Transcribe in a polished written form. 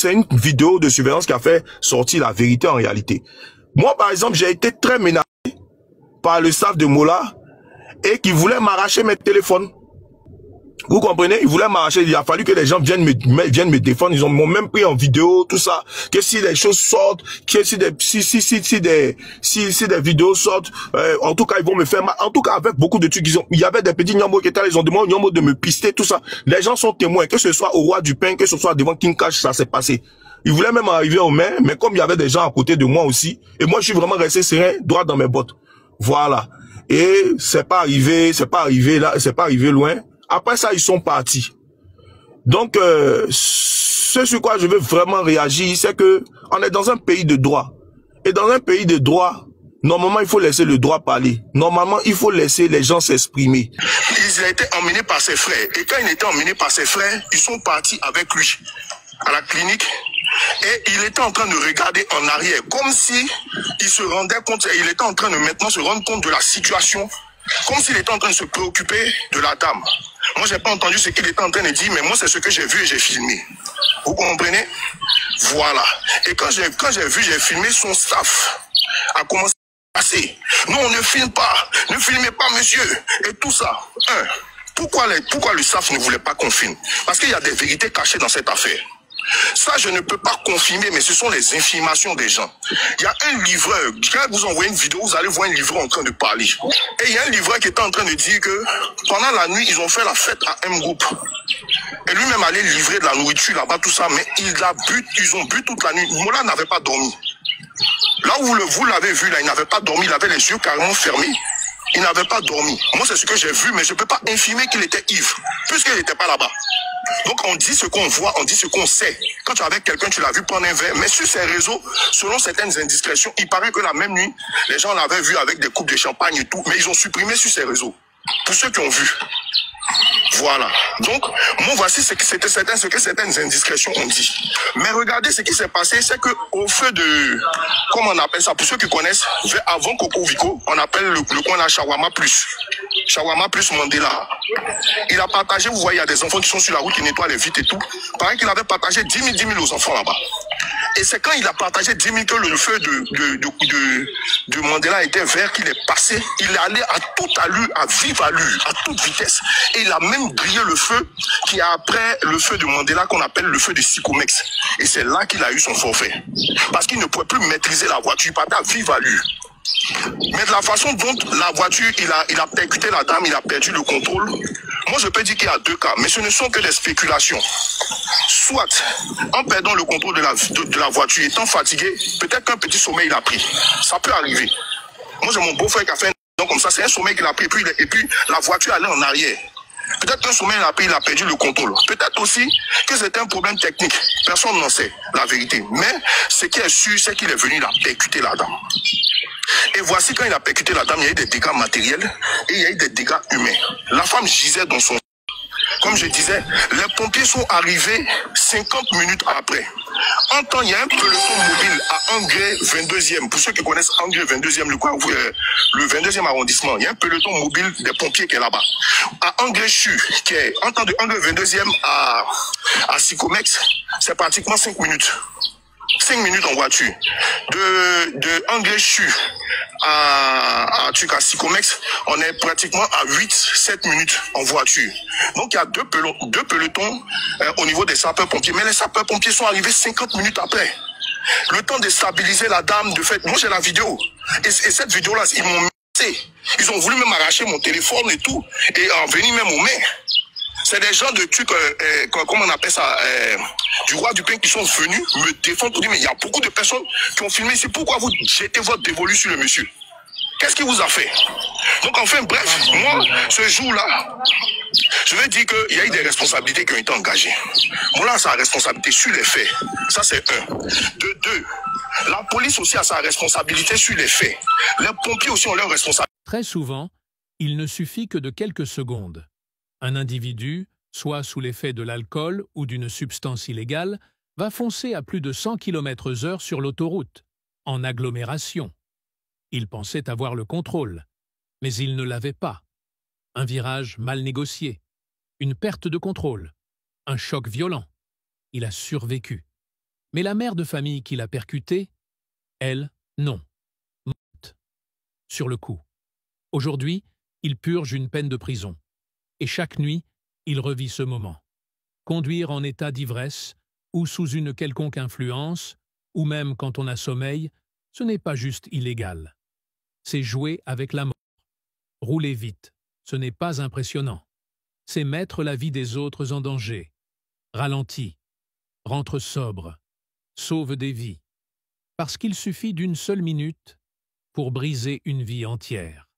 une vidéo de surveillance qui a fait sortir la vérité en réalité. Moi, par exemple, j'ai été très menacé par le staff de Mola et qui voulait m'arracher mes téléphones. Vous comprenez? Ils voulaient m'arracher. Il a fallu que les gens viennent me défendre. Ils m'ont même pris en vidéo, tout ça. Que si les choses sortent, que si des vidéos sortent, en tout cas, ils vont me faire mal. En tout cas, avec beaucoup de trucs, il y avait des petits Nyambo qui étaient là, ils ont demandé au Nyambo de me pister, tout ça. Les gens sont témoins. Que ce soit au Roi du Pain, que ce soit devant King Cash, ça s'est passé. Ils voulaient même arriver aux mains, mais comme il y avait des gens à côté de moi aussi, et moi, je suis vraiment resté serein, droit dans mes bottes. Voilà. Et c'est pas arrivé là, c'est pas arrivé loin. Après ça, ils sont partis. Donc, ce sur quoi je veux vraiment réagir, c'est que on est dans un pays de droit. Et dans un pays de droit, normalement, il faut laisser le droit parler. Normalement, il faut laisser les gens s'exprimer. Il a été emmené par ses frères. Et quand il était emmené par ses frères, ils sont partis avec lui à la clinique. Et il était en train de regarder en arrière, comme si il se rendait compte, il était en train de maintenant se rendre compte de la situation, comme s'il était en train de se préoccuper de la dame. Moi, j'ai pas entendu ce qu'il était en train de dire, mais moi, c'est ce que j'ai vu et j'ai filmé. Vous comprenez? Voilà. Et quand j'ai vu, j'ai filmé, son staff a commencé à passer. Non, on ne filme pas. Ne filmez pas, monsieur. Et tout ça. Pourquoi le staff ne voulait pas qu'on filme? Parce qu'il y a des vérités cachées dans cette affaire. Ça, je ne peux pas confirmer, mais ce sont les informations des gens. Il y a un livreur, quand vous envoyez une vidéo, vous allez voir un livreur en train de parler. Et il y a un livreur qui était en train de dire que pendant la nuit, ils ont fait la fête à M Group. Et lui-même allait livrer de la nourriture là-bas, tout ça, mais ils ont bu toute la nuit. Mola n'avait pas dormi. Là où vous l'avez vu, là, il n'avait pas dormi, il avait les yeux carrément fermés. Il n'avait pas dormi. Moi, c'est ce que j'ai vu, mais je ne peux pas infirmer qu'il était ivre, puisqu'il n'était pas là-bas. Donc, on dit ce qu'on voit, on dit ce qu'on sait. Quand tu es avec quelqu'un, tu l'as vu prendre un verre. Mais sur ces réseaux, selon certaines indiscrétions, il paraît que la même nuit, les gens l'avaient vu avec des coupes de champagne et tout. Mais ils ont supprimé sur ces réseaux. Pour ceux qui ont vu. Voilà. Donc, moi, voici ce que certaines indiscrétions ont dit. Mais regardez ce qui s'est passé, c'est que au feu de, comment on appelle ça, pour ceux qui connaissent, avant Coco Vico, on appelle le coin là Shawarma Plus. Shawarma Plus Mandela. Il a partagé, vous voyez, il y a des enfants qui sont sur la route, qui nettoient les vitres et tout. Pareil qu'il avait partagé 10 000 aux enfants là-bas. Et c'est quand il a partagé 10 000 que le feu de Mandela était vert, qu'il est passé. Il est allé à toute allure, à vive allure, à toute vitesse. Et il a même grillé le feu qui est après le feu de Mandela qu'on appelle le feu de Sikomex. Et c'est là qu'il a eu son forfait. Parce qu'il ne pouvait plus maîtriser la voiture, il partait à vive allure. Mais de la façon dont la voiture, il a percuté la dame, il a perdu le contrôle. Moi, je peux dire qu'il y a deux cas, mais ce ne sont que des spéculations. Soit, en perdant le contrôle de la voiture, étant fatigué, peut-être qu'un petit sommeil il a pris. Ça peut arriver. Moi, j'ai mon beau-frère qui a fait un donc comme ça, c'est un sommeil qu'il a pris, et puis la voiture allait en arrière. Peut-être qu'un sommeil il a pris, il a perdu le contrôle. Peut-être aussi que c'est un problème technique. Personne n'en sait la vérité. Mais ce qui est sûr, c'est qu'il est venu là percuter la dame. Et voici quand il a percuté la dame, il y a eu des dégâts matériels et il y a eu des dégâts humains. La femme gisait dans son... Comme je disais, les pompiers sont arrivés 50 minutes après. En temps, il y a un peloton mobile à Angré 22e. Pour ceux qui connaissent Angré 22e, le 22e arrondissement, il y a un peloton mobile des pompiers qui est là-bas. À Angré-Chu, qui est en temps de Angré 22e à Sikomex, c'est pratiquement 5 minutes. 5 minutes en voiture. De Angré-Chu à Sikomex, on est pratiquement à 8-7 minutes en voiture. Donc il y a deux pelotons au niveau des sapeurs-pompiers. Mais les sapeurs-pompiers sont arrivés 50 minutes après. Le temps de stabiliser la dame, de fait, moi j'ai la vidéo. Et cette vidéo-là, ils m'ont menacé. Ils ont voulu même arracher mon téléphone et tout, et en venir même aux mains. C'est des gens de trucs, comment on appelle ça, du Roi du Pain qui sont venus me défendre pour dire, mais il y a beaucoup de personnes qui ont filmé ici. Pourquoi vous jetez votre dévolu sur le monsieur? Qu'est-ce qu'il vous a fait? Donc enfin, bref, moi, ce jour-là, je veux dire qu'il y a eu des responsabilités qui ont été engagées. Moi, là, sa responsabilité sur les faits. Ça, c'est un. De deux, la police aussi a sa responsabilité sur les faits. Les pompiers aussi ont leur responsabilité. Très souvent, il ne suffit que de quelques secondes. Un individu, soit sous l'effet de l'alcool ou d'une substance illégale, va foncer à plus de 100 km/h sur l'autoroute, en agglomération. Il pensait avoir le contrôle, mais il ne l'avait pas. Un virage mal négocié, une perte de contrôle, un choc violent. Il a survécu. Mais la mère de famille qui l'a percuté, elle, non. Morte. Sur le coup. Aujourd'hui, il purge une peine de prison. Et chaque nuit, il revit ce moment. Conduire en état d'ivresse, ou sous une quelconque influence, ou même quand on a sommeil, ce n'est pas juste illégal. C'est jouer avec la mort. Rouler vite, ce n'est pas impressionnant. C'est mettre la vie des autres en danger. Ralentis, rentre sobre, sauve des vies. Parce qu'il suffit d'une seule minute pour briser une vie entière.